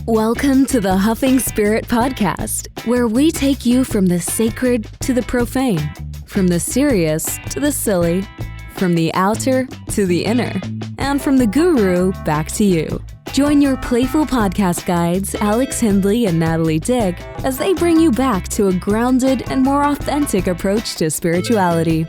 Welcome to the Huffing Spirit Podcast, where we take you from the sacred to the profane, from the serious to the silly, from the outer to the inner, and from the guru back to you. Join your playful podcast guides, Alex Hindley and Natalie Dick, as they bring you back to a grounded and more authentic approach to spirituality.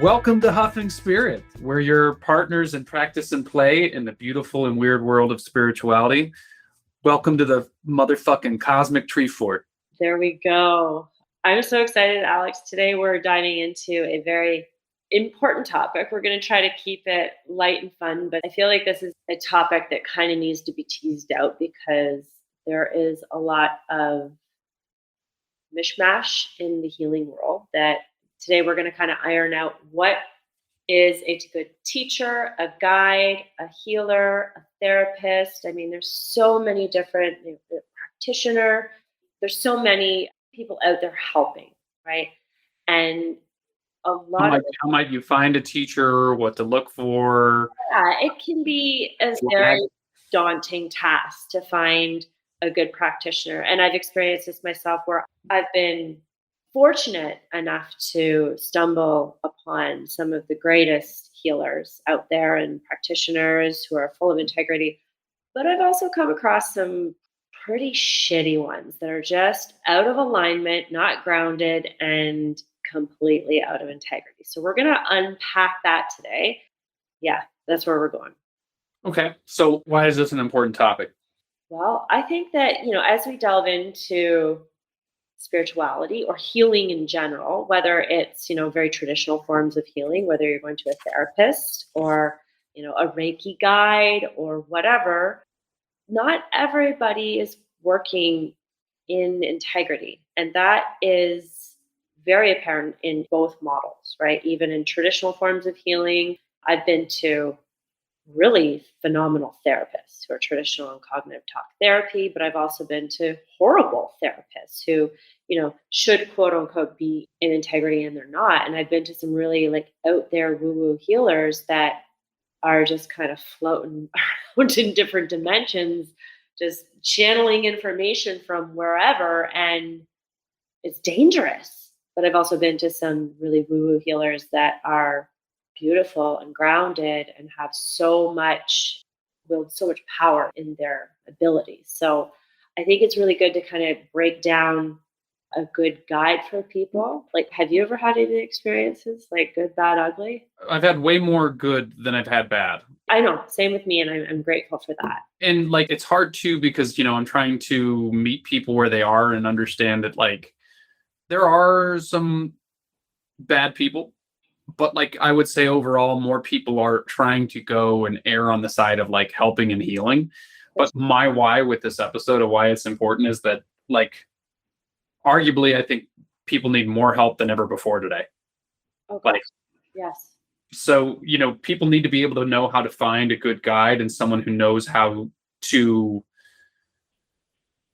Welcome to Huffing Spirit. We're your partners in practice and play in the beautiful and weird world of spirituality. Welcome to the motherfucking cosmic tree fort. There we go. I'm so excited, Alex. Today we're diving into a very important topic. We're going to try to keep it light and fun, but I feel like this is a topic that kind of needs to be teased out because there is a lot of mishmash in the healing world that today we're going to kind of iron out what is a good teacher, a guide, a healer, a therapist. I mean, there's so many different practitioner. There's so many people out there helping, right? And a lot how might you find a teacher, what to look for? Yeah, it can be a very daunting task to find a good practitioner. And I've experienced this myself where I've been fortunate enough to stumble upon some of the greatest healers out there and practitioners who are full of integrity. But I've also come across some pretty shitty ones that are just out of alignment, not grounded, and completely out of integrity. So we're going to unpack that today. Yeah, that's where we're going. Okay. So why is this an important topic? Well, I think that, as we delve into spirituality or healing in general, whether it's, very traditional forms of healing, whether you're going to a therapist or, a Reiki guide or whatever, not everybody is working in integrity. And that is very apparent in both models, right? Even in traditional forms of healing, I've been to really phenomenal therapists who are traditional and cognitive talk therapy, but I've also been to horrible therapists who, should quote unquote be in integrity and they're not. And I've been to some really out there woo-woo healers that are just kind of floating around in different dimensions, just channeling information from wherever, and it's dangerous. But I've also been to some really woo-woo healers that are beautiful and grounded and have wield so much power in their abilities. So I think it's really good to kind of break down a good guide for people. Have you ever had any experiences good, bad, ugly? I've had way more good than I've had bad. I know, same with me, and I'm grateful for that. And it's hard too because, I'm trying to meet people where they are and understand that there are some bad people. But I would say overall, more people are trying to go and err on the side of helping and healing. But my why with this episode of why it's important is that arguably, I think people need more help than ever before today. Okay. Yes. So, people need to be able to know how to find a good guide and someone who knows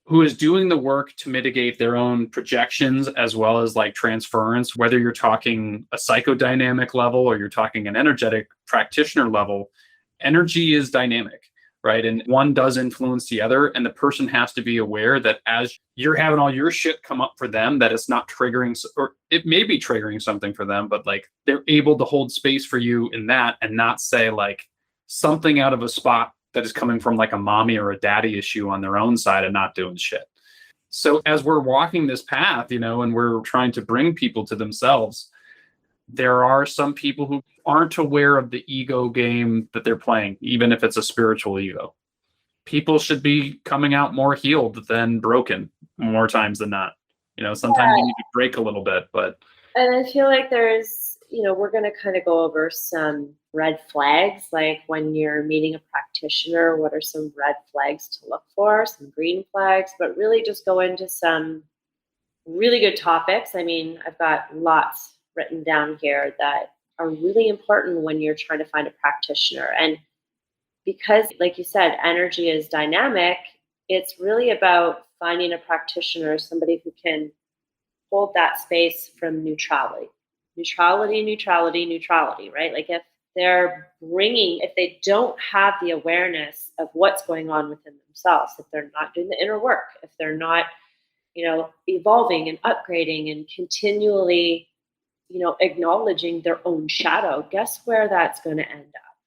who is doing the work to mitigate their own projections as well as transference, whether you're talking a psychodynamic level or you're talking an energetic practitioner level. Energy is dynamic, right? And one does influence the other. And the person has to be aware that as you're having all your shit come up for them, that it's not triggering, or it may be triggering something for them, but they're able to hold space for you in that and not say something out of a spot that is coming from a mommy or a daddy issue on their own side and not doing shit. So as we're walking this path, and we're trying to bring people to themselves, there are some people who aren't aware of the ego game that they're playing, even if it's a spiritual ego. People should be coming out more healed than broken more times than not. Sometimes you need to break a little bit, but. And I feel there's, we're going to kind of go over some red flags, when you're meeting a practitioner, what are some red flags to look for, some green flags, but really just go into some really good topics. I mean, I've got lots written down here that are really important when you're trying to find a practitioner. And because, like you said, energy is dynamic, it's really about finding a practitioner, somebody who can hold that space from neutrality. neutrality, right? Like if they don't have the awareness of what's going on within themselves, if they're not doing the inner work, if they're not, evolving and upgrading and continually, acknowledging their own shadow, guess where that's going to end up?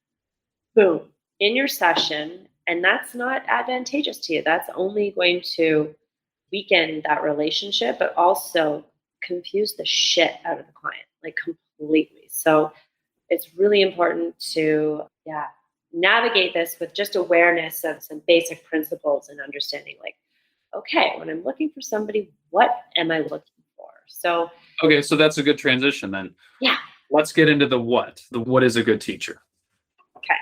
Boom, in your session. And that's not advantageous to you. That's only going to weaken that relationship, but also confuse the shit out of the client, like completely. So it's really important to, navigate this with just awareness of some basic principles and understanding, like, okay, when I'm looking for somebody, what am I looking for? So, okay, so that's a good transition then. Yeah. Let's get into the what. The what is a good teacher? Okay.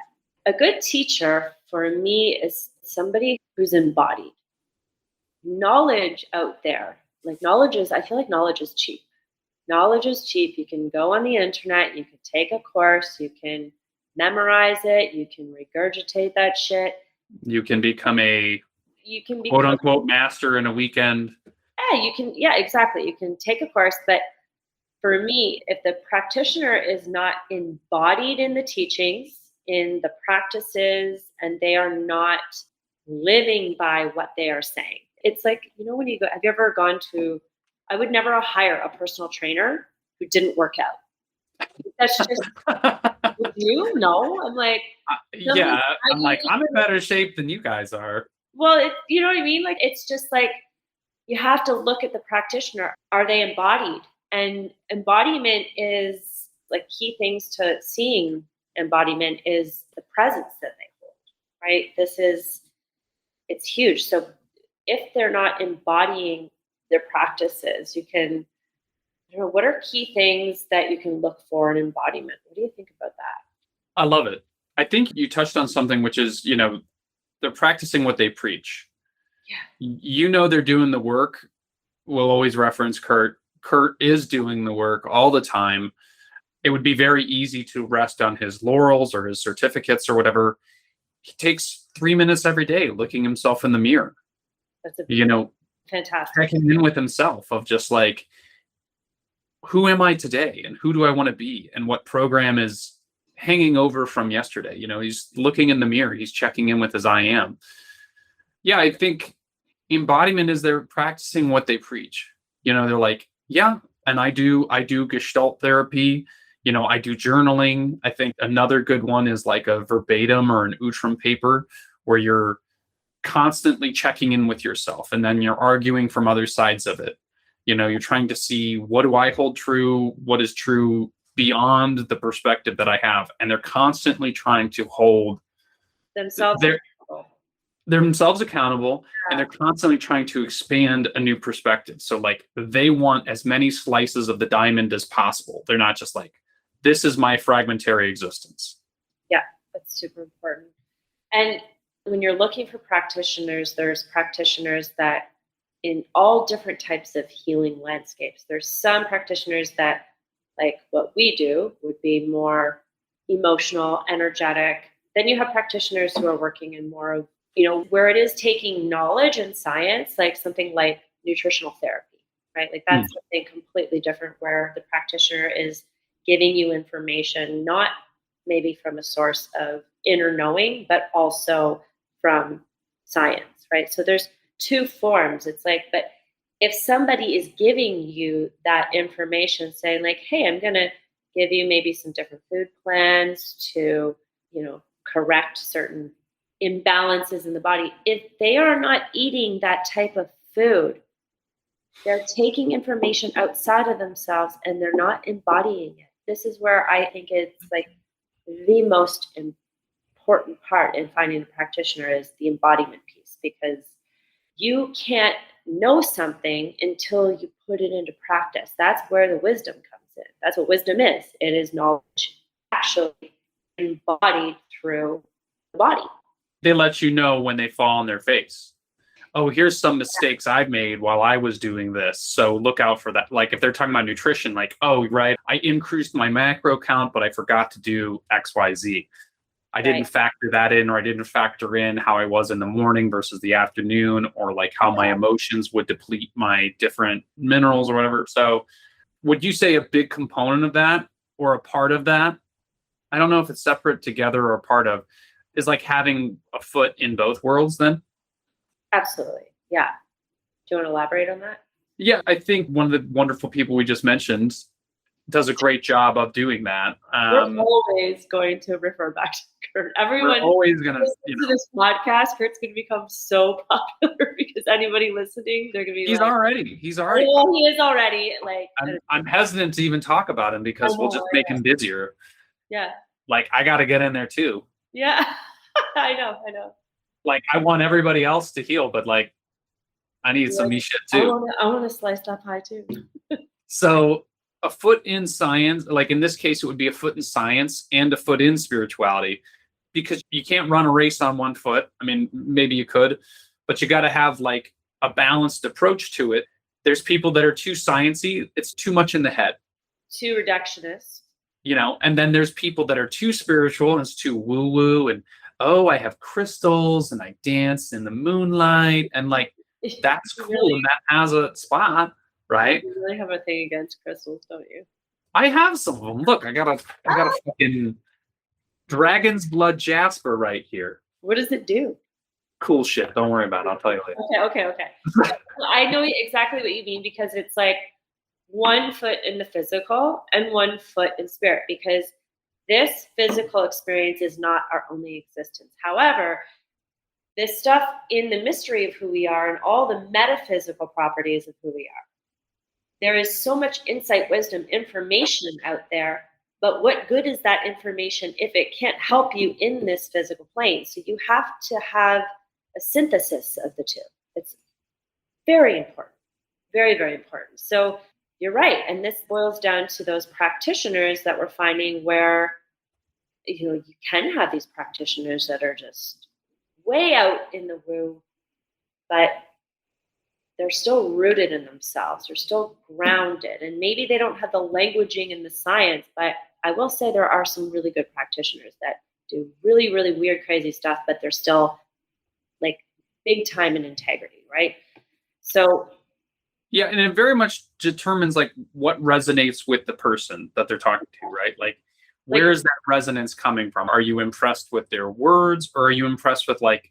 A good teacher for me is somebody who's embodied. Knowledge out there, I feel like knowledge is cheap. Knowledge is cheap. You can go on the internet, you can take a course, you can memorize it, you can regurgitate that shit. You can become quote unquote master in a weekend. Yeah, exactly. You can take a course, but for me, if the practitioner is not embodied in the teachings, in the practices, and they are not living by what they are saying, it's like, when you go, have you ever gone to, I would never hire a personal trainer who didn't work out. That's just, would you? No. I'm like, yeah, I'm in better shape than you guys are. Well, you know what I mean? Like, it's just like, you have to look at the practitioner. Are they embodied? And embodiment is like key things to seeing embodiment is the presence that they hold, right? It's huge. So if they're not embodying their practices, you can, what are key things that you can look for in embodiment? What do you think about that? I love it. I think you touched on something, which is, they're practicing what they preach. Yeah. They're doing the work. We'll always reference Kurt. Kurt is doing the work all the time. It would be very easy to rest on his laurels or his certificates or whatever. He takes 3 minutes every day looking himself in the mirror. That's fantastic. Checking in with himself of just like, who am I today and who do I want to be and what program is hanging over from yesterday? He's looking in the mirror. He's checking in with his I am. Yeah, I think embodiment is they're practicing what they preach. They're like, yeah, and I do Gestalt therapy. I do journaling. I think another good one is like a verbatim or an Utram paper where you're constantly checking in with yourself and then you're arguing from other sides of it. You're trying to see, what do I hold true? What is true beyond the perspective that I have? And they're constantly trying to hold themselves accountable, and they're constantly trying to expand a new perspective. So like they want as many slices of the diamond as possible. They're not just like, this is my fragmentary existence. Yeah, that's super important. And when you're looking for practitioners, there's practitioners that in all different types of healing landscapes. There's some practitioners that, like what we do, would be more emotional, energetic. Then you have practitioners who are working in more of, where it is taking knowledge and science, like something like nutritional therapy, right? Like that's something completely different where the practitioner is giving you information, not maybe from a source of inner knowing, but also from science, right? So there's two forms. It's like, but if somebody is giving you that information saying like, hey, I'm going to give you maybe some different food plans to, correct certain imbalances in the body. If they are not eating that type of food, they're taking information outside of themselves and they're not embodying it. This is where I think it's like the most important part in finding a practitioner is the embodiment piece, because you can't know something until you put it into practice. That's where the wisdom comes in. That's what wisdom is. It is knowledge actually embodied through the body. They let you know when they fall on their face. Oh, here's some mistakes I've made while I was doing this. So look out for that. Like if they're talking about nutrition, like, oh, right, I increased my macro count, but I forgot to do X, Y, Z. I didn't factor that in, or I didn't factor in how I was in the morning versus the afternoon, or like how my emotions would deplete my different minerals or whatever. So would you say a big component of that or a part of that? I don't know if it's separate, together, or a part of, is like having a foot in both worlds then? Absolutely. Yeah. Do you want to elaborate on that? Yeah, I think one of the wonderful people we just mentioned does a great job of doing that. We're always going to refer back to Kurt. Everyone We're always going to, to this podcast, Kurt's going to become so popular because anybody listening, they're going to be he's like, already. oh, he is already. Like, I'm hesitant to even talk about him because we'll just make him busier. Yeah. Like, I got to get in there too. Yeah. I know. Like, I want everybody else to heal, but like, I need some me shit too. I want to slice that pie too. So a foot in science, like in this case, it would be a foot in science and a foot in spirituality, because you can't run a race on one foot. I mean, maybe you could, but you got to have like a balanced approach to it. There's people that are too sciencey. It's too much in the head. Too reductionist. You know, and then there's people that are too spiritual and it's too woo-woo and, oh, I have crystals and I dance in the moonlight and like, that's cool. Really, and that has a spot, right? You really have a thing against crystals, don't you? I have some of them. Look, I got a fucking dragon's blood jasper right here. What does it do? Cool shit. Don't worry about it. I'll tell you later. Okay. I know exactly what you mean, because it's like 1 foot in the physical and 1 foot in spirit, because this physical experience is not our only existence. However, this stuff in the mystery of who we are and all the metaphysical properties of who we are, there is so much insight, wisdom, information out there. But what good is that information if it can't help you in this physical plane? So you have to have a synthesis of the two. It's very important, very, very important. So you're right. And this boils down to those practitioners that we're finding where, you can have these practitioners that are just way out in the woo, but they're still rooted in themselves. They're still grounded. And maybe they don't have the languaging and the science, but I will say there are some really good practitioners that do really, really weird, crazy stuff, but they're still like big time in integrity, right? So yeah, and it very much determines like what resonates with the person that they're talking to, right? Like, where is that resonance coming from? Are you impressed with their words, or are you impressed with like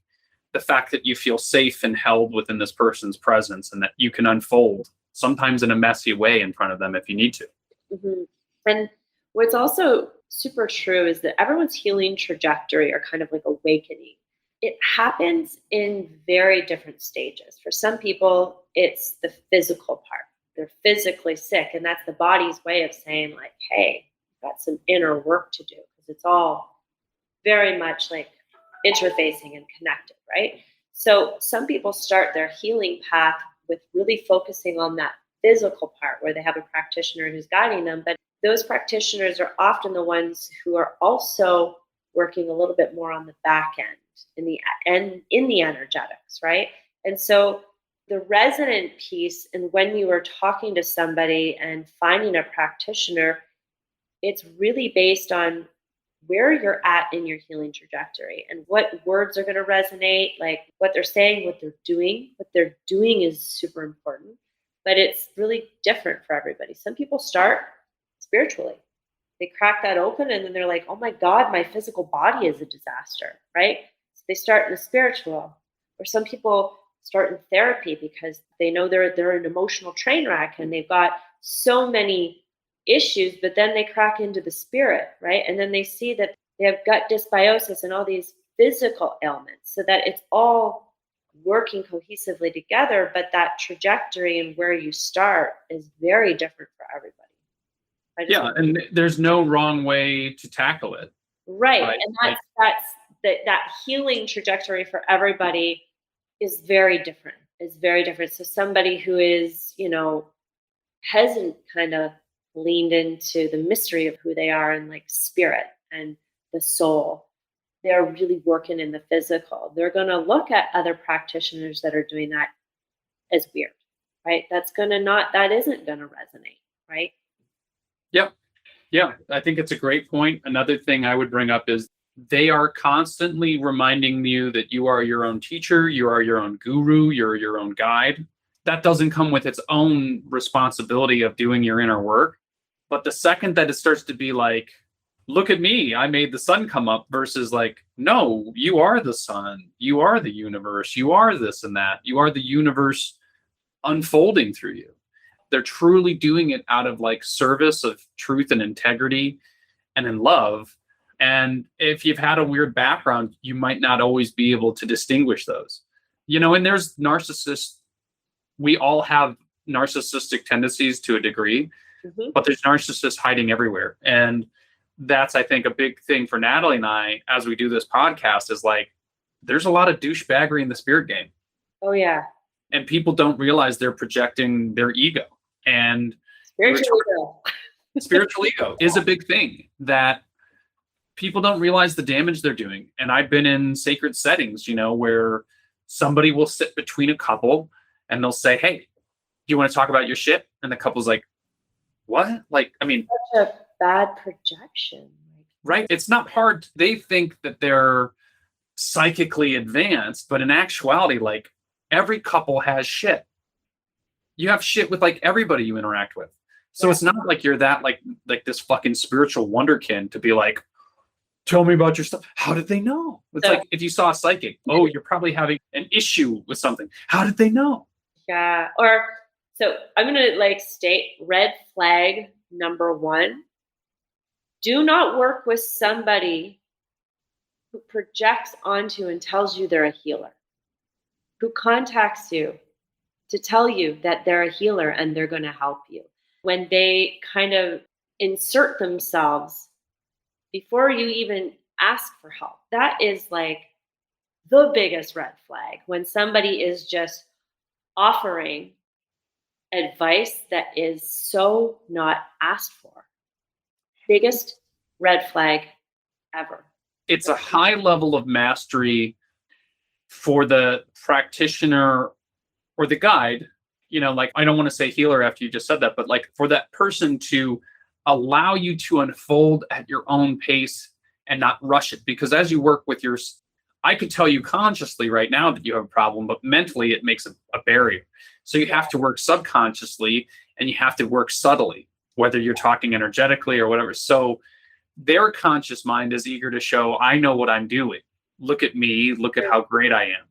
the fact that you feel safe and held within this person's presence and that you can unfold sometimes in a messy way in front of them if you need to? Mm-hmm. And what's also super true is that everyone's healing trajectory, or kind of like awakening, it happens in very different stages. For some people, it's the physical part. They're physically sick, and that's the body's way of saying like, hey, got some inner work to do, because it's all very much like interfacing and connected, right? So some people start their healing path with really focusing on that physical part where they have a practitioner who's guiding them. But those practitioners are often the ones who are also working a little bit more on the back end in the energetics, right? And so the resonant piece, and when you are talking to somebody and finding a practitioner, it's really based on where you're at in your healing trajectory and what words are going to resonate, like what they're saying, what they're doing. What they're doing is super important, but it's really different for everybody. Some people start spiritually. They crack that open and then they're like, oh my God, my physical body is a disaster, right? So they start in the spiritual. Or some people start in therapy because they know they're an emotional train wreck and they've got so many issues, but then they crack into the spirit, right? And then they see that they have gut dysbiosis and all these physical ailments, so that it's all working cohesively together. But that trajectory and where you start is very different for everybody. Yeah, and there's no wrong way to tackle it. Right. And that healing trajectory for everybody is very different. It's very different. So somebody who is, hasn't kind of leaned into the mystery of who they are and like spirit and the soul, they're really working in the physical. They're going to look at other practitioners that are doing that as weird, right? That isn't going to resonate, right? Yep. Yeah, I think it's a great point. Another thing I would bring up is they are constantly reminding you that you are your own teacher, you are your own guru, you're your own guide. that doesn't come with its own responsibility of doing your inner work. But the second that it starts to be like, look at me, I made the sun come up, versus like, no, you are the sun, you are the universe, you are this and that, you are the universe unfolding through you. They're truly doing it out of like service of truth and integrity and in love. And if you've had a weird background, you might not always be able to distinguish those. And there's narcissists. We all have narcissistic tendencies to a degree, but there's narcissists hiding everywhere. And that's, I think, a big thing for Natalie and I as we do this podcast is like, there's a lot of douchebaggery in the spirit game. Oh, yeah. And people don't realize they're projecting their ego. And spiritual ego is a big thing that people don't realize the damage they're doing. And I've been in sacred settings, where somebody will sit between a couple and they'll say, hey, do you want to talk about your shit? And the couple's like, what? Like, I mean, such a bad projection. Right? It's not hard. They think that they're psychically advanced, but in actuality, like, every couple has shit. You have shit with like everybody you interact with. So it's not like you're that like this fucking spiritual wonderkin to be like, tell me about your stuff. How did they know? It's like if you saw a psychic, oh, you're probably having an issue with something. How did they know? Yeah. Or so I'm going to like state red flag number 1. Do not work with somebody who projects onto and tells you they're a healer, who contacts you to tell you that they're a healer and they're going to help you. When they kind of insert themselves before you even ask for help, that is like the biggest red flag. When somebody is just offering advice that is so not asked for. Biggest red flag ever. It's a high level of mastery for the practitioner or the guide, like, I don't want to say healer after you just said that, but like for that person to allow you to unfold at your own pace and not rush it. Because as you work with I could tell you consciously right now that you have a problem, but mentally it makes a barrier. So you have to work subconsciously and you have to work subtly, whether you're talking energetically or whatever. So their conscious mind is eager to show, I know what I'm doing. Look at me. Look at how great I am.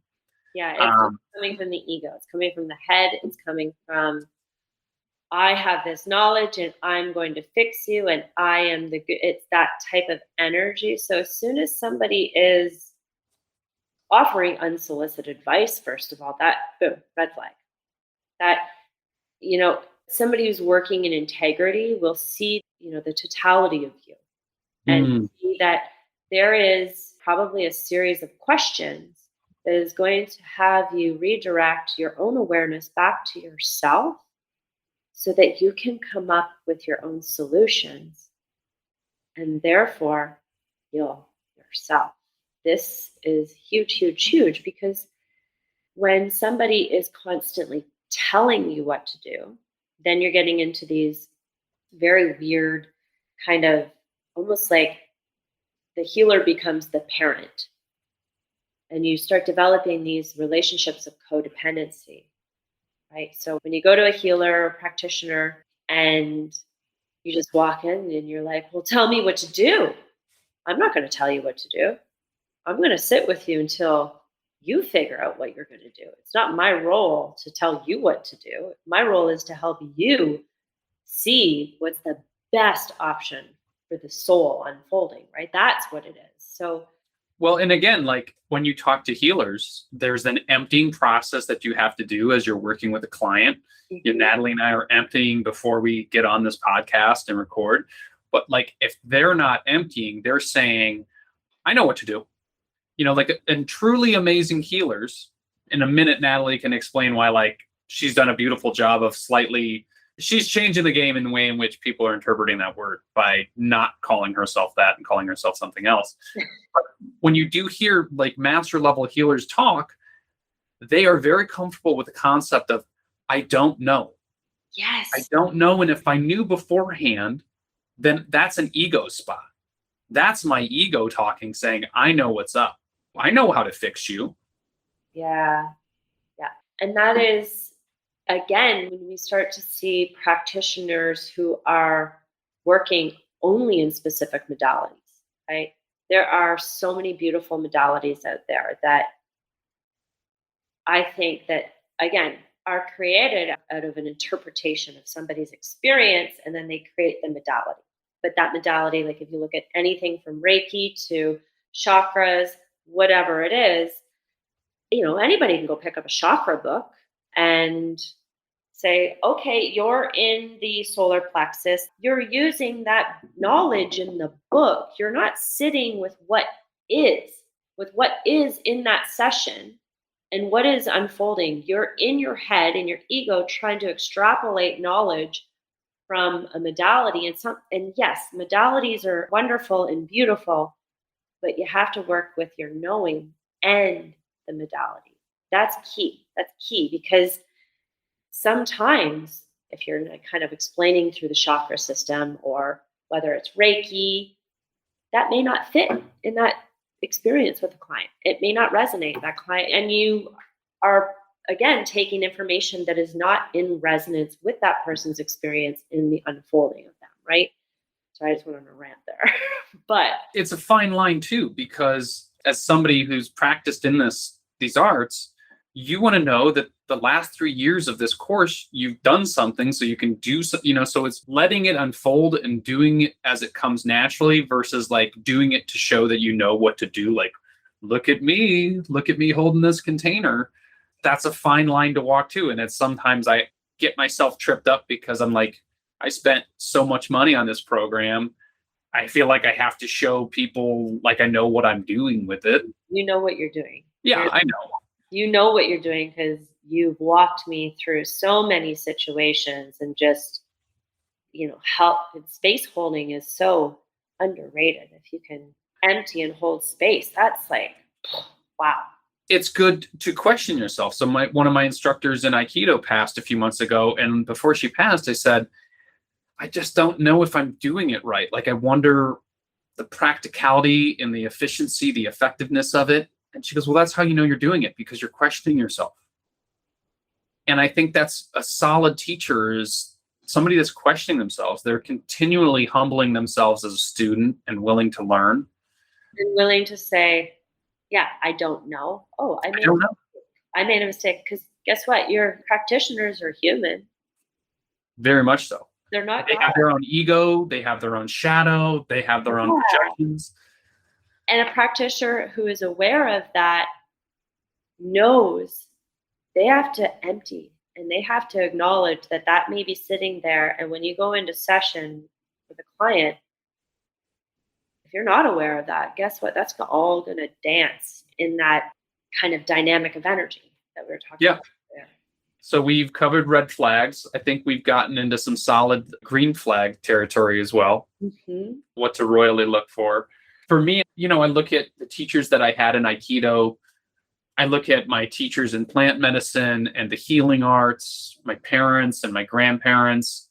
Yeah, it's coming from the ego. It's coming from the head. It's coming from, I have this knowledge and I'm going to fix you and I am the good. It's that type of energy. So as soon as somebody is offering unsolicited advice, first of all, that, boom, red flag. That, somebody who's working in integrity will see, the totality of you and see that there is probably a series of questions that is going to have you redirect your own awareness back to yourself so that you can come up with your own solutions and therefore heal yourself. This is huge, huge, huge, because when somebody is constantly telling you what to do, then you're getting into these very weird kind of almost like the healer becomes the parent. And you start developing these relationships of codependency, right? So when you go to a healer or practitioner and you just walk in and you're like, well, tell me what to do. I'm not going to tell you what to do. I'm going to sit with you until you figure out what you're going to do. It's not my role to tell you what to do. My role is to help you see what's the best option for the soul unfolding, right? That's what it is. So, well, and again, like when you talk to healers, there's an emptying process that you have to do as you're working with a client. Natalie and I are emptying before we get on this podcast and record. But like, if they're not emptying, they're saying, I know what to do. And truly amazing healers, in a minute, Natalie can explain why, like, she's done a beautiful job of she's changing the game in the way in which people are interpreting that word by not calling herself that and calling herself something else. But when you do hear like master level healers talk, they are very comfortable with the concept of, I don't know. Yes. I don't know. And if I knew beforehand, then that's an ego spot. That's my ego talking, saying, I know what's up. I know how to fix you. Yeah. Yeah. And that is again, when we start to see practitioners who are working only in specific modalities, right? There are so many beautiful modalities out there that I think that, again, are created out of an interpretation of somebody's experience, and then they create the modality. But that modality, like if you look at anything from Reiki to chakras, whatever it is, anybody can go pick up a chakra book and say, okay, you're in the solar plexus. You're using that knowledge in the book. You're not sitting with what is in that session and what is unfolding. You're in your head and your ego trying to extrapolate knowledge from a modality. And yes, modalities are wonderful and beautiful, but you have to work with your knowing and the modality. That's key. That's key, because sometimes if you're kind of explaining through the chakra system, or whether it's Reiki, that may not fit in that experience with the client. It may not resonate with that client. And you are, again, taking information that is not in resonance with that person's experience in the unfolding of them, right? So I just went on a rant there. But it's a fine line too, because as somebody who's practiced in these arts, you want to know that the last 3 years of this course, you've done something so you can do so, so it's letting it unfold and doing it as it comes naturally versus like doing it to show that you know what to do. Like, look at me holding this container. That's a fine line to walk too. And it's sometimes I get myself tripped up because I'm like, I spent so much money on this program. I feel like I have to show people like I know what I'm doing with it. You know what you're doing. Yeah, I know. You know what you're doing because you've walked me through so many situations, and just, help. Space holding is so underrated. If you can empty and hold space, that's like, wow. It's good to question yourself. So one of my instructors in Aikido passed a few months ago. And before she passed, I said, I just don't know if I'm doing it right. Like, I wonder the practicality and the efficiency, the effectiveness of it. And she goes, well, that's how you know you're doing it, because you're questioning yourself. And I think that's a solid teacher, is somebody that's questioning themselves. They're continually humbling themselves as a student and willing to learn. And willing to say, yeah, I don't know. Oh, I made a mistake. Because guess what? Your practitioners are human. Very much so. They're not. They have their own ego. They have their own shadow. They have their own projections. And a practitioner who is aware of that knows they have to empty, and they have to acknowledge that that may be sitting there. And when you go into session with a client, if you're not aware of that, guess what? That's all going to dance in that kind of dynamic of energy that we were talking about. Yeah. So we've covered red flags. I think we've gotten into some solid green flag territory as well. Mm-hmm. What to royally look for. For me, I look at the teachers that I had in Aikido. I look at my teachers in plant medicine and the healing arts, my parents and my grandparents.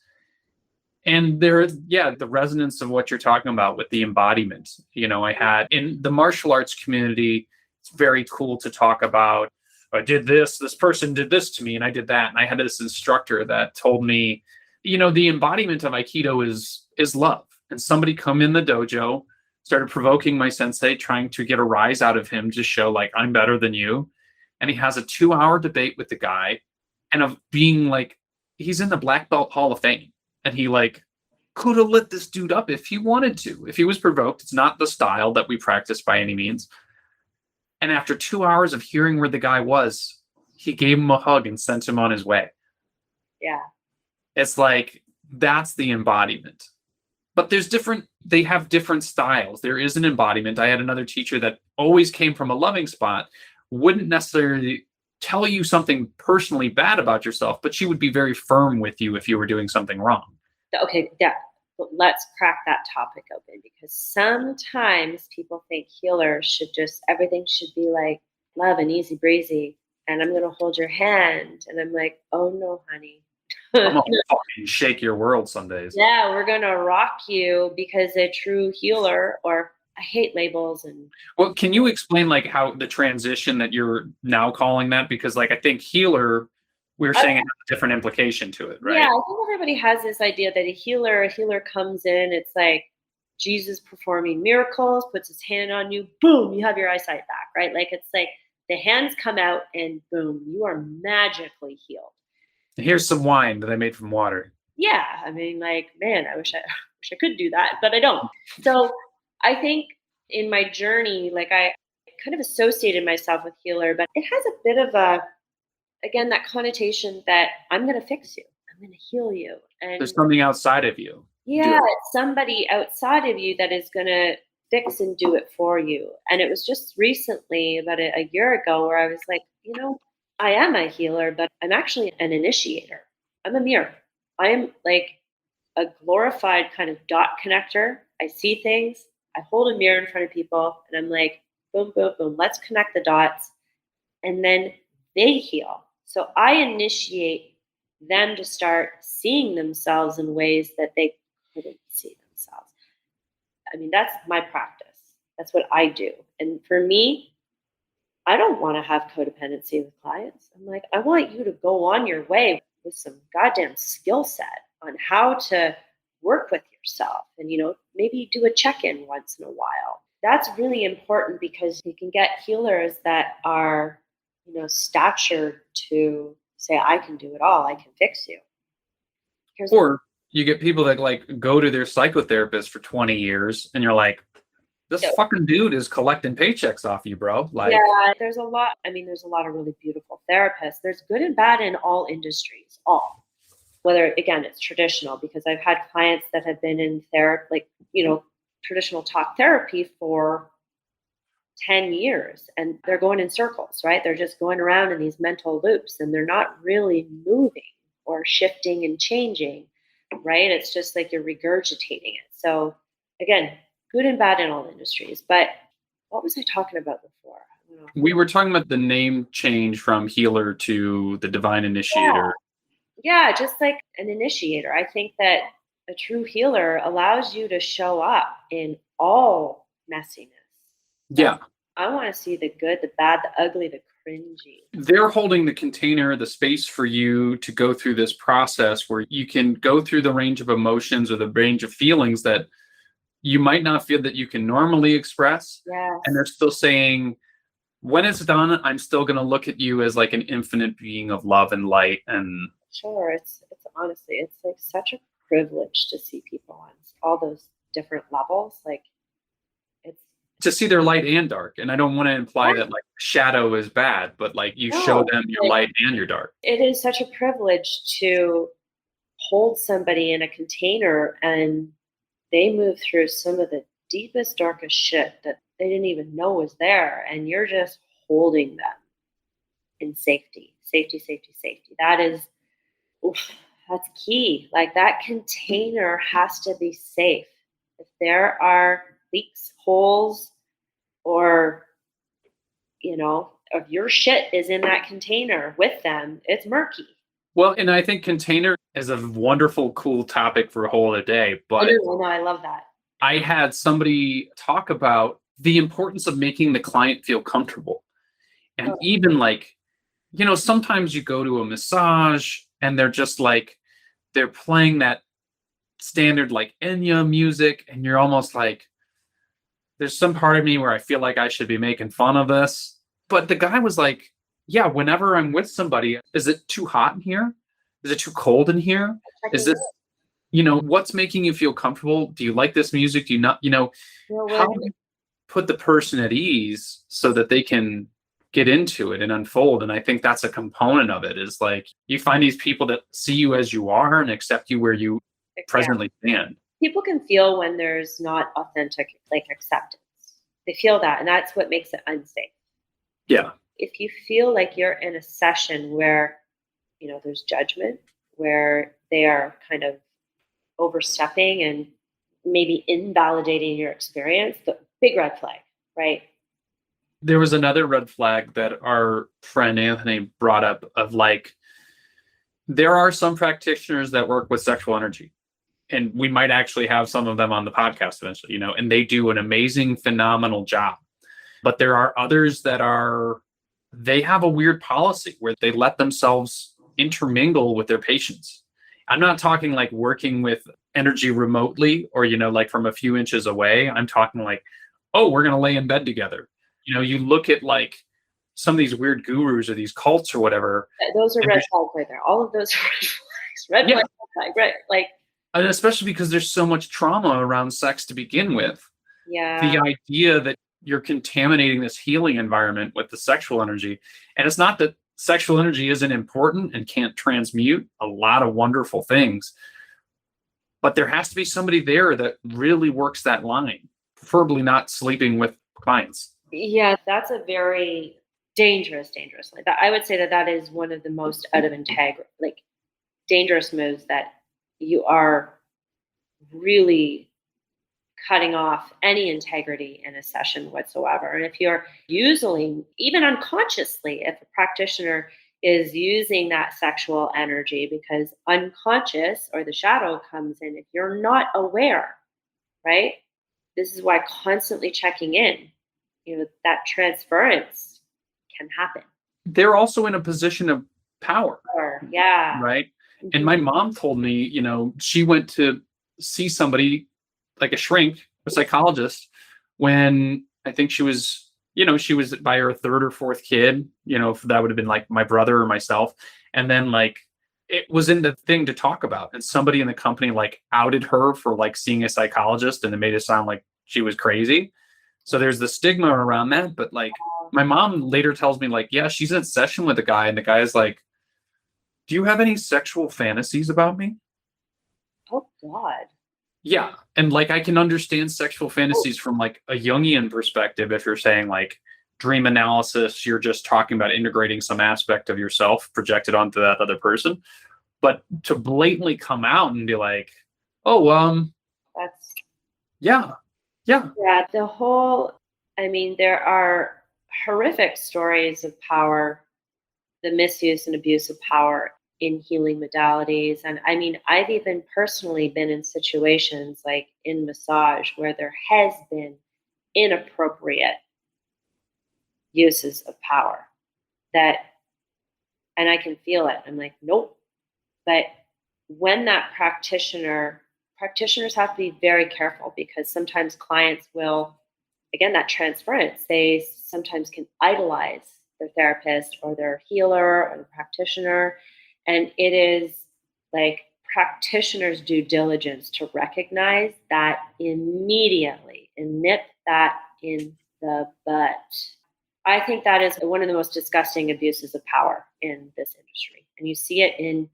And the resonance of what you're talking about with the embodiment. I had in the martial arts community, it's very cool to talk about, I did this person did this to me, and I did that. And I had this instructor that told me, the embodiment of Aikido is love. And somebody come in the dojo, started provoking my sensei, trying to get a rise out of him to show like, I'm better than you. And he has a 2-hour debate with the guy, and of being like, he's in the Black Belt Hall of Fame. And he like could have lit this dude up if he wanted to, if he was provoked. It's not the style that we practice by any means. And after 2 hours of hearing where the guy was, he gave him a hug and sent him on his way. Yeah. It's like, that's the embodiment. But they have different styles. There is an embodiment. I had another teacher that always came from a loving spot, wouldn't necessarily tell you something personally bad about yourself, but she would be very firm with you if you were doing something wrong. Okay, yeah. But let's crack that topic open, because sometimes people think healers everything should be like love and easy breezy, and I'm going to hold your hand, and I'm like, oh no, honey. I'm going to fucking shake your world some days. Yeah, we're going to rock you, because a true healer, or I hate labels. And well, can you explain like how the transition that you're now calling that? Because like, I think healer we're saying it has a different implication to it, right? Yeah, I think everybody has this idea that a healer comes in, it's like Jesus performing miracles, puts his hand on you, boom, you have your eyesight back, right? Like it's like the hands come out and boom, you are magically healed. Here's some wine that I made from water. Yeah, I mean, like, man, I wish I could do that, but I don't. So I think in my journey, like I kind of associated myself with healer, but it has a bit of again, that connotation that I'm going to fix you. I'm going to heal you. And there's something outside of you. Yeah, it's somebody outside of you that is going to fix and do it for you. And it was just recently, about a year ago, where I was like, I am a healer, but I'm actually an initiator. I'm a mirror. I am like a glorified kind of dot connector. I see things. I hold a mirror in front of people and I'm like, boom, boom, boom. Let's connect the dots. And then they heal. So I initiate them to start seeing themselves in ways that they couldn't see themselves. I mean, that's my practice. That's what I do. And for me, I don't want to have codependency with clients. I'm like, I want you to go on your way with some goddamn skill set on how to work with yourself and, maybe do a check-in once in a while. That's really important because you can get healers that are, statured to say, I can do it all. I can fix you. Or you get people that like go to their psychotherapist for 20 years and you're like, this fucking dude is collecting paychecks off you, bro. Like, yeah, there's a lot of really beautiful therapists. There's good and bad in all industries, all. Whether, again, it's traditional, because I've had clients that have been in therapy, traditional talk therapy for 10 years and they're going in circles, right? They're just going around in these mental loops and they're not really moving or shifting and changing, right? It's just like you're regurgitating it. So again, good and bad in all industries. But what was I talking about before? I don't know. We were talking about the name change from healer to the divine initiator. Yeah, just like an initiator. I think that a true healer allows you to show up in all messiness. Yeah. I want to see the good, the bad, the ugly, the cringy. They're holding the container, the space for you to go through this process where you can go through the range of emotions or the range of feelings that you might not feel that you can normally express. Yes. And they're still saying, when it's done, I'm still going to look at you as like an infinite being of love and light. And sure, it's honestly, it's like such a privilege to see people on all those different levels. Like, it's to see their light and dark. And I don't want to imply that like shadow is bad, but like you show them your light and your dark. It is such a privilege to hold somebody in a container and they move through some of the deepest, darkest shit that they didn't even know was there. And you're just holding them in safety. That is, that's key. Like, that container has to be safe. If there are leaks, holes, or, if your shit is in that container with them, it's murky. Well, and I think container is a wonderful, cool topic for a whole other day. But I love that. I had somebody talk about the importance of making the client feel comfortable. And even like, sometimes you go to a massage and they're just like, they're playing that standard like Enya music. And you're almost like, there's some part of me where I feel like I should be making fun of this. But the guy was like, yeah, whenever I'm with somebody, is it too hot in here? Is it too cold in here? Is this, what's making you feel comfortable? Do you like this music? Do you not, how do you put the person at ease so that they can get into it and unfold? And I think that's a component of it, is like, you find these people that see you as you are and accept you where you presently stand. People can feel when there's not authentic, like, acceptance. They feel that, and that's what makes it unsafe. Yeah. If you feel like you're in a session where, there's judgment, where they are kind of overstepping and maybe invalidating your experience, the big red flag, right? There was another red flag that our friend Anthony brought up of like, there are some practitioners that work with sexual energy, and we might actually have some of them on the podcast eventually, and they do an amazing, phenomenal job. But there are others that they have a weird policy where they let themselves intermingle with their patients. I'm not talking like working with energy remotely or, like from a few inches away. I'm talking like, oh, we're going to lay in bed together. You look at like some of these weird gurus or these cults or whatever. Those are red flags right there. All of those are red flags. Red Yeah. flag, right? Like, and especially because there's so much trauma around sex to begin with. yeah. The idea that you're contaminating this healing environment with the sexual energy. And it's not that sexual energy isn't important and can't transmute a lot of wonderful things, but there has to be somebody there that really works that line, preferably not sleeping with clients. Yeah, that's a very dangerous line. I would say that is one of the most out of integrity, like dangerous moves, that you are really cutting off any integrity in a session whatsoever. And if you're using, even unconsciously, if a practitioner is using that sexual energy because unconscious or the shadow comes in, if you're not aware, right? This is why constantly checking in, that transference can happen. They're also in a position of power. Yeah. Right. Mm-hmm. And my mom told me, she went to see somebody like a shrink, a psychologist, when I think she was by her third or fourth kid, that would have been like my brother or myself. And then like it was in the thing to talk about. And somebody in the company like outed her for like seeing a psychologist, and it made it sound like she was crazy. So there's the stigma around that. But like my mom later tells me like, yeah, she's in session with a guy, and the guy is like, do you have any sexual fantasies about me? Oh God. Yeah. And like, I can understand sexual fantasies from like a Jungian perspective. If you're saying like dream analysis, you're just talking about integrating some aspect of yourself projected onto that other person. But to blatantly come out and be like, oh, that's, yeah. The whole, there are horrific stories of power, the misuse and abuse of power in healing modalities. And I've even personally been in situations like in massage where there has been inappropriate uses of power and I can feel it. I'm like, nope. But when that practitioners have to be very careful, because sometimes clients will, again, that transference, they sometimes can idolize their therapist or their healer or the practitioner. And it is like practitioners' due diligence to recognize that immediately and nip that in the butt. I think that is one of the most disgusting abuses of power in this industry. And you see it in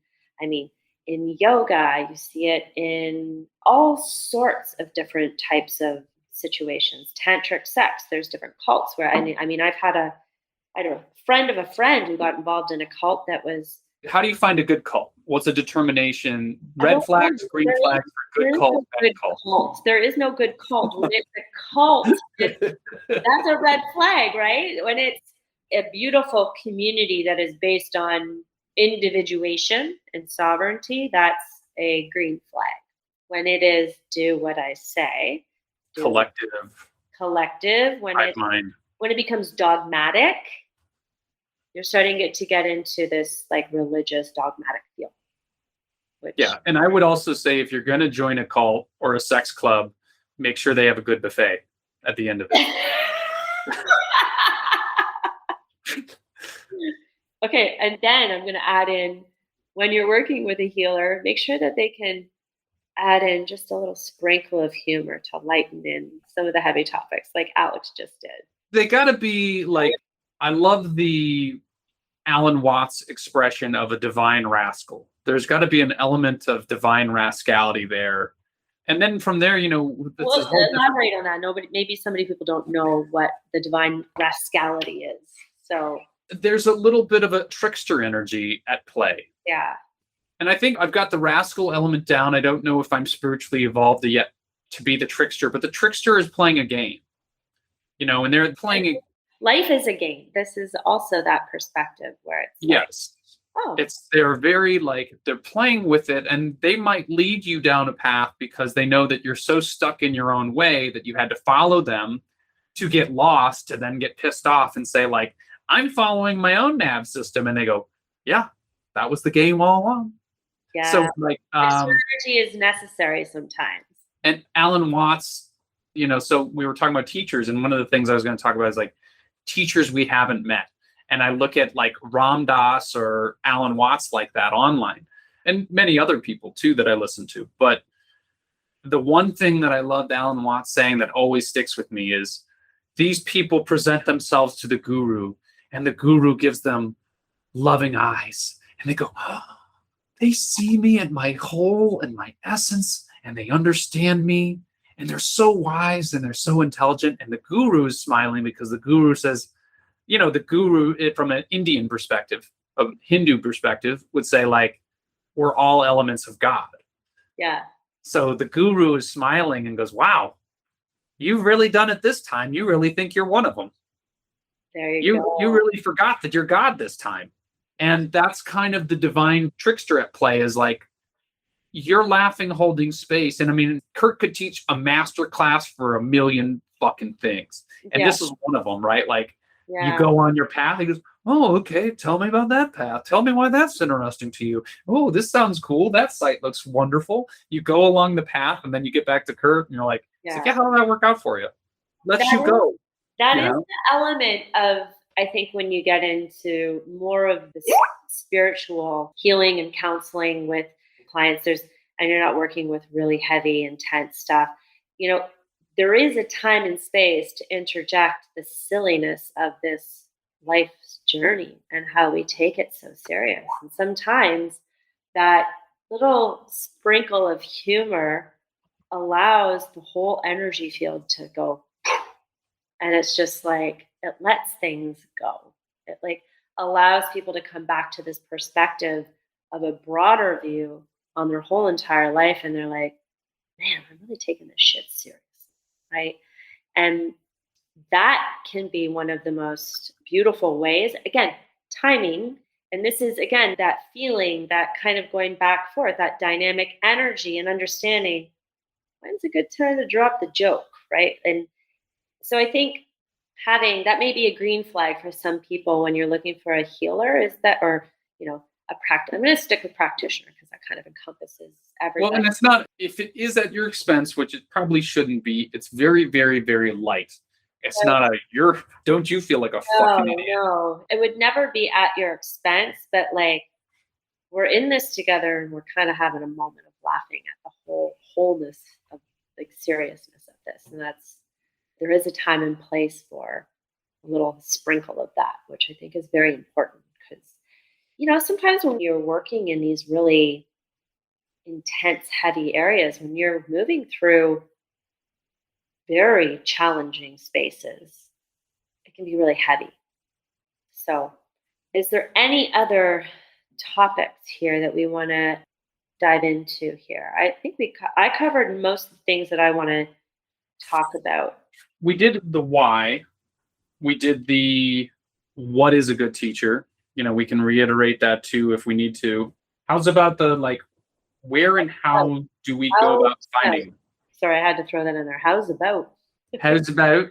yoga, you see it in all sorts of different types of situations. Tantric sex, there's different cults where, I've had a friend of a friend who got involved in a cult that was. How do you find a good cult? What's a determination? Red flags, green flags for good cult, bad cult. There is no good cult. When it's a cult, that's a red flag, right? When it's a beautiful community that is based on individuation and sovereignty, that's a green flag. When it is do what I say, collective, when it becomes dogmatic, you're starting to get into this like religious dogmatic feel. And I would also say, if you're going to join a cult or a sex club, make sure they have a good buffet at the end of it. Okay, and then I'm going to add in, when you're working with a healer, make sure that they can add in just a little sprinkle of humor to lighten in some of the heavy topics, like Alex just did. They got to be like, I love the Alan Watts expression of a divine rascal. There's got to be an element of divine rascality there. And then from there, elaborate on that. Maybe so many people don't know what the divine rascality is. So there's a little bit of a trickster energy at play. Yeah. And I think I've got the rascal element down. I don't know if I'm spiritually evolved yet to be the trickster, but the trickster is playing a game. And they're playing life is a game. This is also that perspective where it's yes. They're very they're playing with it, and they might lead you down a path because they know that you're so stuck in your own way that you had to follow them to get lost, to then get pissed off and say like, I'm following my own nav system. And they go, yeah, that was the game all along. Yeah. So like, Externity is necessary sometimes. and Alan Watts, so we were talking about teachers, and one of the things I was going to talk about is like teachers we haven't met. And I look at like Ram Dass or Alan Watts like that online, and many other people too that I listen to. But the one thing that I loved Alan Watts saying that always sticks with me is these people present themselves to the guru, and the guru gives them loving eyes, and they go, oh, they see me and my whole and my essence, and they understand me, and they're so wise and they're so intelligent. And the guru is smiling because the guru says, the guru, from an Indian perspective, a Hindu perspective, would say like, we're all elements of God. Yeah. So the guru is smiling and goes, wow, you've really done it this time. You really think you're one of them. There you go. You really forgot that you're God this time. And that's kind of the divine trickster at play, is like, you're laughing, holding space. And I mean, Kurt could teach a master class for a million fucking things. And this is one of them, right? Like, you go on your path. He goes, oh, okay. Tell me about that path. Tell me why that's interesting to you. Oh, this sounds cool. That site looks wonderful. You go along the path, and then you get back to Kurt, and you're like, how did that work out for you? That is the element of, I think, when you get into more of the spiritual healing and counseling with clients, and you're not working with really heavy, intense stuff, there is a time and space to interject the silliness of this life's journey and how we take it so serious. And sometimes that little sprinkle of humor allows the whole energy field to go. And it's just like, it lets things go. It like allows people to come back to this perspective of a broader view on their whole entire life. And they're like, man, I'm really taking this shit serious. Right. And that can be one of the most beautiful ways. Again, timing. And this is, again, that feeling, that kind of going back forth, that dynamic energy and understanding when's a good time to drop the joke. Right. And so I think having that may be a green flag for some people when you're looking for a healer, is that, or, a practice. I'm going to stick with practitioner because that kind of encompasses everything. Well, and it's not, if it is at your expense, which it probably shouldn't be, it's very, very, very light. It's not don't you feel like a fucking idiot? No, it would never be at your expense, but like, we're in this together and we're kind of having a moment of laughing at the wholeness of like seriousness of this. And there is a time and place for a little sprinkle of that, which I think is very important because, sometimes when you're working in these really intense, heavy areas, when you're moving through very challenging spaces, it can be really heavy. So is there any other topics here that we want to dive into here? I think I covered most of the things that I want to talk about. We did the why. We did the what is a good teacher. We can reiterate that too if we need to. How's about the like, where and how do we go about finding? Sorry, I had to throw that in there. How's about? How's about?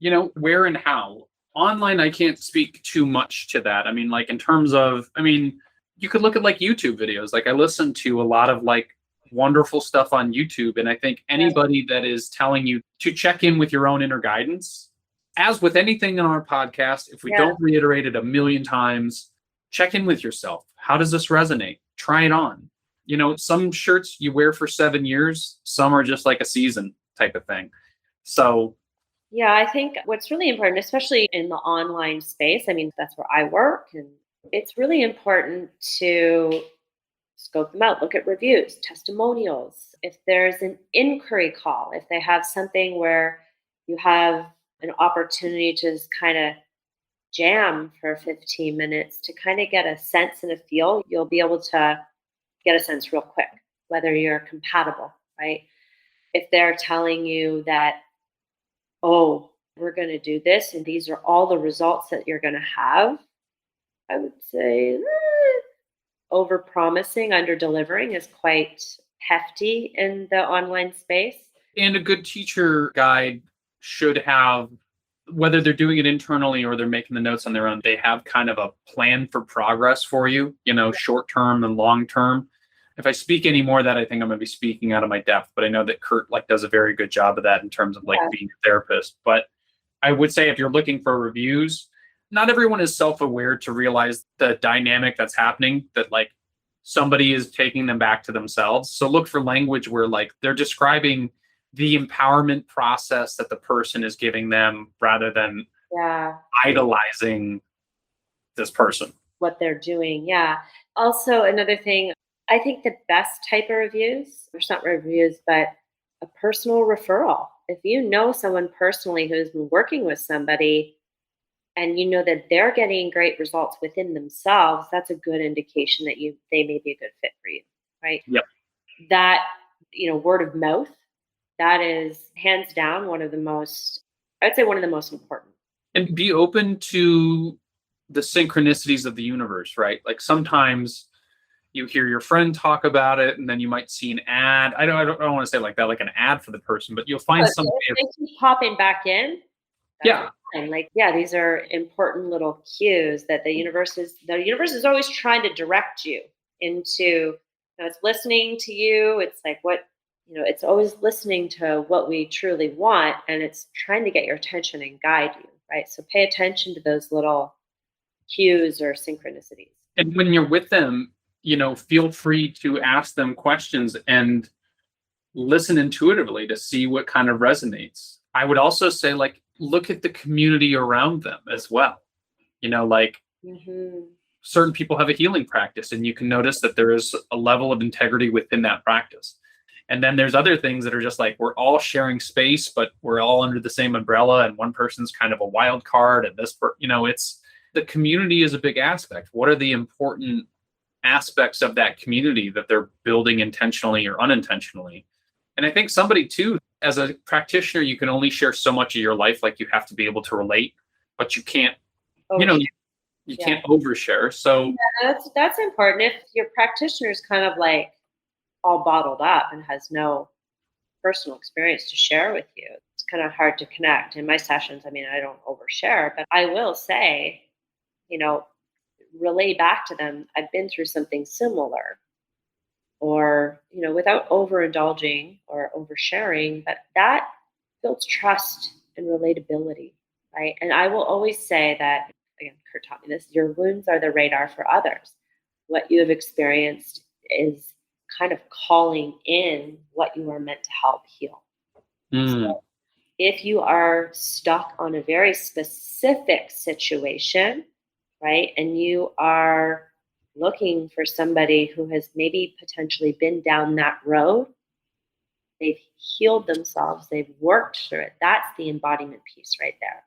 Where and how. Online, I can't speak too much to that. I mean, like in terms of, you could look at like YouTube videos. Like I listen to a lot of like wonderful stuff on YouTube. And I think anybody that is telling you to check in with your own inner guidance, as with anything in our podcast, if we don't reiterate it a million times, check in with yourself. How does this resonate? Try it on. Some shirts you wear for 7 years, some are just like a season type of thing. So yeah, I think what's really important, especially in the online space, that's where I work, and it's really important to scope them out, look at reviews, testimonials. If there's an inquiry call, if they have something where you have an opportunity to just kind of jam for 15 minutes to kind of get a sense and a feel, you'll be able to get a sense real quick, whether you're compatible, right? If they're telling you that, oh, we're going to do this and these are all the results that you're going to have, I would say over-promising, under-delivering is quite hefty in the online space. And a good teacher guide should have whether they're doing it internally or they're making the notes on their own, they have kind of a plan for progress for you, short term and long term. If I speak any more of that, I think I'm going to be speaking out of my depth, but I know that Kurt does a very good job of that in terms of being a therapist. But I would say if you're looking for reviews, not everyone is self-aware to realize the dynamic that's happening, that somebody is taking them back to themselves. So look for language where they're describing the empowerment process that the person is giving them rather than idolizing this person. What they're doing. Yeah. Also, another thing, I think the best type of reviews, or not reviews, but a personal referral. If you know someone personally who's been working with somebody and you know that they're getting great results within themselves, that's a good indication that they may be a good fit for you, right? Yep. That, word of mouth, that is hands down one of the most important. And be open to the synchronicities of the universe, right? Sometimes you hear your friend talk about it, and then you might see an ad. I don't want to say like that, like an ad for the person, but you'll find some way of they keep popping back in. Yeah. And these are important little cues that the universe is always trying to direct you into. It's listening to you. It's it's always listening to what we truly want, and it's trying to get your attention and guide you, right? So pay attention to those little cues or synchronicities. And when you're with them, feel free to ask them questions and listen intuitively to see what kind of resonates. I would also say, look at the community around them as well. Certain people have a healing practice, and you can notice that there is a level of integrity within that practice. And then there's other things that are just we're all sharing space, but we're all under the same umbrella, and one person's kind of a wild card, and it's the community is a big aspect. What are the important aspects of that community that they're building intentionally or unintentionally? And I think somebody too, as a practitioner, you can only share so much of your life. You have to be able to relate, but you can't, you can't overshare. So that's important. If your practitioner is kind of all bottled up and has no personal experience to share with you, it's kind of hard to connect. In my sessions, I don't overshare, but I will say, relay back to them, I've been through something similar, or, without overindulging or oversharing, but that builds trust and relatability, right? And I will always say that, again, Kurt taught me this, your wounds are the radar for others. What you have experienced is kind of calling in what you are meant to help heal. So if you are stuck on a very specific situation, right, and you are looking for somebody who has maybe potentially been down that road, they've healed themselves, they've worked through it, that's the embodiment piece right there.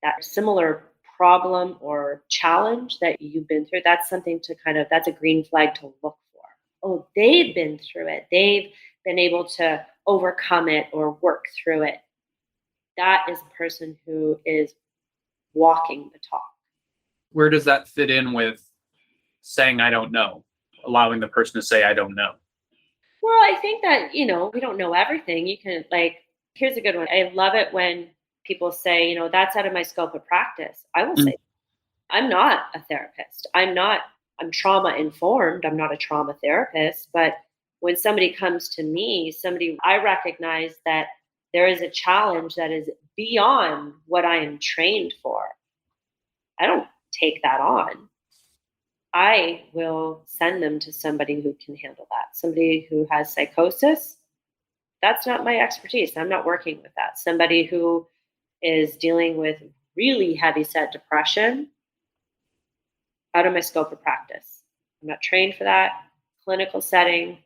That similar problem or challenge that you've been through, that's something to that's a green flag to look for. Oh, they've been through it. They've been able to overcome it or work through it. That is a person who is walking the talk. Where does that fit in with saying, I don't know, allowing the person to say, I don't know? Well, I think that, we don't know everything. You can here's a good one. I love it when people say, that's out of my scope of practice. I will say, I'm not a therapist. I'm trauma informed. I'm not a trauma therapist. But when somebody comes to me, I recognize that there is a challenge that is beyond what I am trained for. I don't take that on. I will send them to somebody who can handle that. Somebody who has psychosis, that's not my expertise. I'm not working with that. Somebody who is dealing with really heavy set depression, out of my scope of practice. I'm not trained for that. Clinical setting,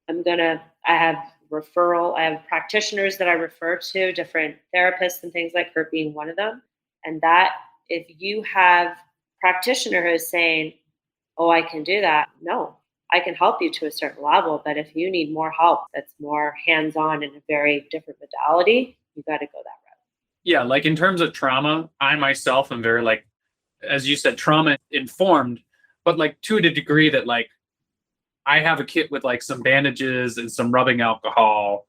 I have referral. I have practitioners that I refer to, different therapists and things like her being one of them. And that if you have practitioner who is saying, oh, I can do that. No, I can help you to a certain level. But if you need more help, that's more hands-on in a very different modality, you got to go that route. Yeah. In terms of trauma, I myself am very as you said, trauma informed, but to a degree that I have a kit with some bandages and some rubbing alcohol.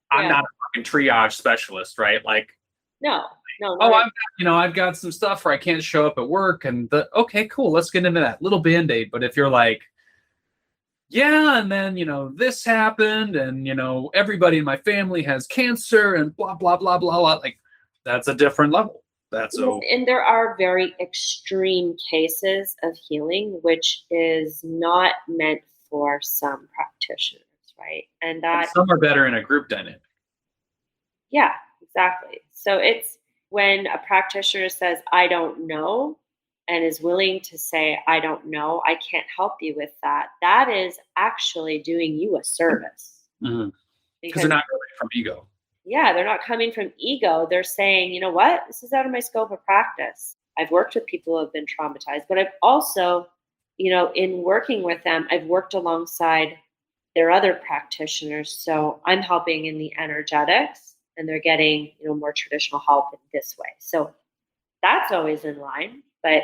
I'm not a fucking triage specialist, right? No, Oh, I've got some stuff where I can't show up at work, and okay, cool, let's get into that little Band-Aid. But if you're like, yeah, and then, this happened, and, everybody in my family has cancer and blah, blah, blah, blah, blah, like, that's a different level. And there are very extreme cases of healing, which is not meant for some practitioners, right? And some are better in a group dynamic. Yeah, exactly. So it's when a practitioner says, I don't know, and is willing to say, I don't know, I can't help you with that, that is actually doing you a service. Mm-hmm. Because they're not coming from ego. Yeah, they're not coming from ego. They're saying, you know what, this is out of my scope of practice. I've worked with people who have been traumatized, but I've also, in working with them, I've worked alongside their other practitioners. So I'm helping in the energetics, and they're getting, more traditional help in this way. So that's always in line. But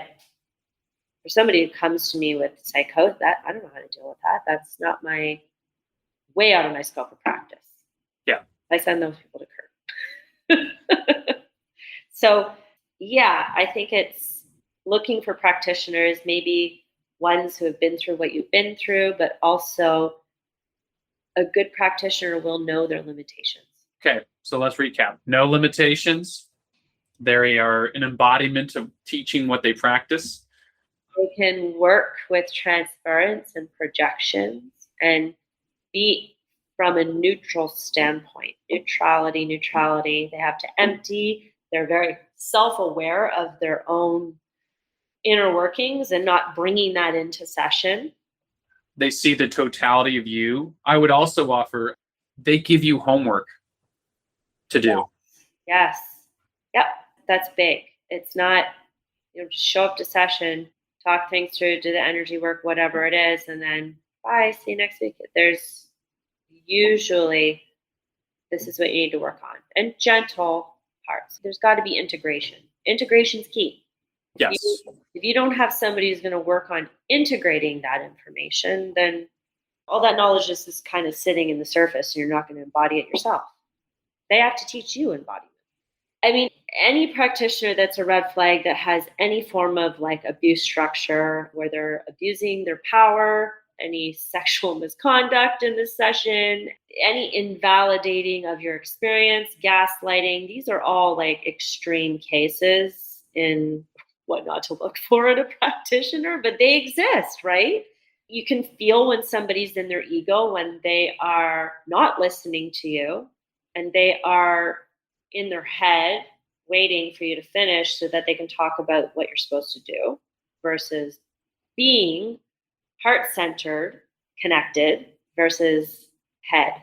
for somebody who comes to me with psychosis, that I don't know how to deal with that. That's not my way out of my scope of practice. Yeah. I send those people to Kurt. So, yeah, I think it's looking for practitioners, maybe ones who have been through what you've been through, but also a good practitioner will know their limitations. Okay, so let's recap. No limitations. They are an embodiment of teaching what they practice. They can work with transference and projections and be from a neutral standpoint. Neutrality. They have to empty. They're very self-aware of their own inner workings and not bringing that into session. They see the totality of you. I would also offer, they give you homework to do. Yes. Yep. That's big. It's not, just show up to session, talk things through, do the energy work, whatever it is, and then bye, see you next week. There's usually, this is what you need to work on. And gentle parts. There's got to be integration. Integration's key. Yes. If you don't have somebody who's going to work on integrating that information, then all that knowledge just is kind of sitting in the surface, and you're not going to embody it yourself. They have to teach you embodiment. I mean, any practitioner that's a red flag that has any form of like abuse structure, where they're abusing their power, any sexual misconduct in the session, any invalidating of your experience, gaslighting, these are all like extreme cases in what not to look for in a practitioner, but they exist, right? You can feel when somebody's in their ego, when they are not listening to you and they are in their head waiting for you to finish so that they can talk about what you're supposed to do, versus being heart-centered, connected versus head.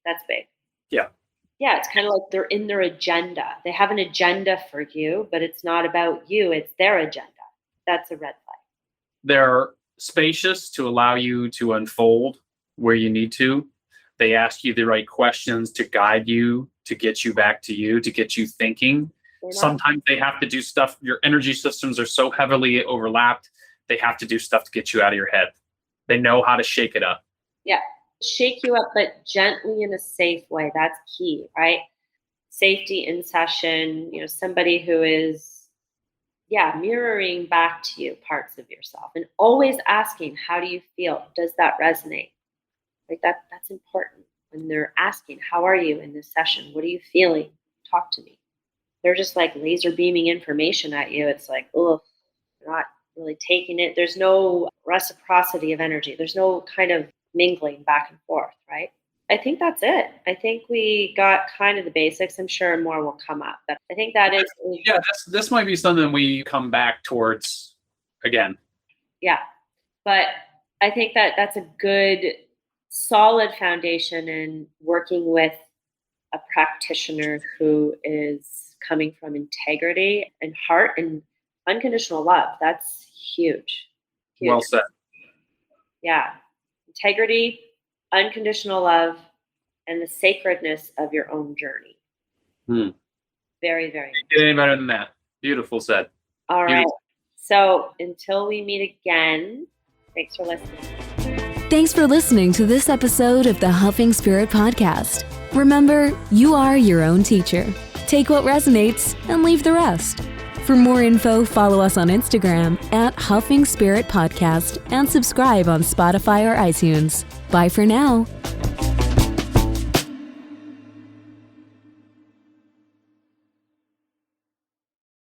That's big. Yeah. Yeah, it's kind of like they're in their agenda. They have an agenda for you, but it's not about you. It's their agenda. That's a red flag. They're spacious to allow you to unfold where you need to. They ask you the right questions to guide you, to get you back to you, to get you thinking. Sometimes they have to do stuff. Your energy systems are so heavily overlapped. They have to do stuff to get you out of your head. They know how to shake it up. Yeah. Shake you up, but gently in a safe way. That's key, right? Safety in session, somebody who is, mirroring back to you parts of yourself and always asking, how do you feel? Does that resonate? Like that's important. When they're asking, how are you in this session? What are you feeling? Talk to me. They're just like laser beaming information at you. It's like, oh, they're not really taking it. There's no reciprocity of energy. There's no kind of mingling back and forth, right? I think that's it. I think we got kind of the basics. I'm sure more will come up, but I think that is. Yeah, this might be something we come back towards again. Yeah, but I think that's a good, solid foundation in working with a practitioner who is coming from integrity and heart and unconditional love. That's huge. Well said. Yeah. Integrity, unconditional love, and the sacredness of your own journey. Very, very. Can't get any better than that. Beautiful said. All right. Beautiful. So until we meet again, thanks for listening. Thanks for listening to this episode of the Huffing Spirit Podcast. Remember, you are your own teacher. Take what resonates and leave the rest. For more info, follow us on Instagram at Huffing Spirit Podcast and subscribe on Spotify or iTunes. Bye for now.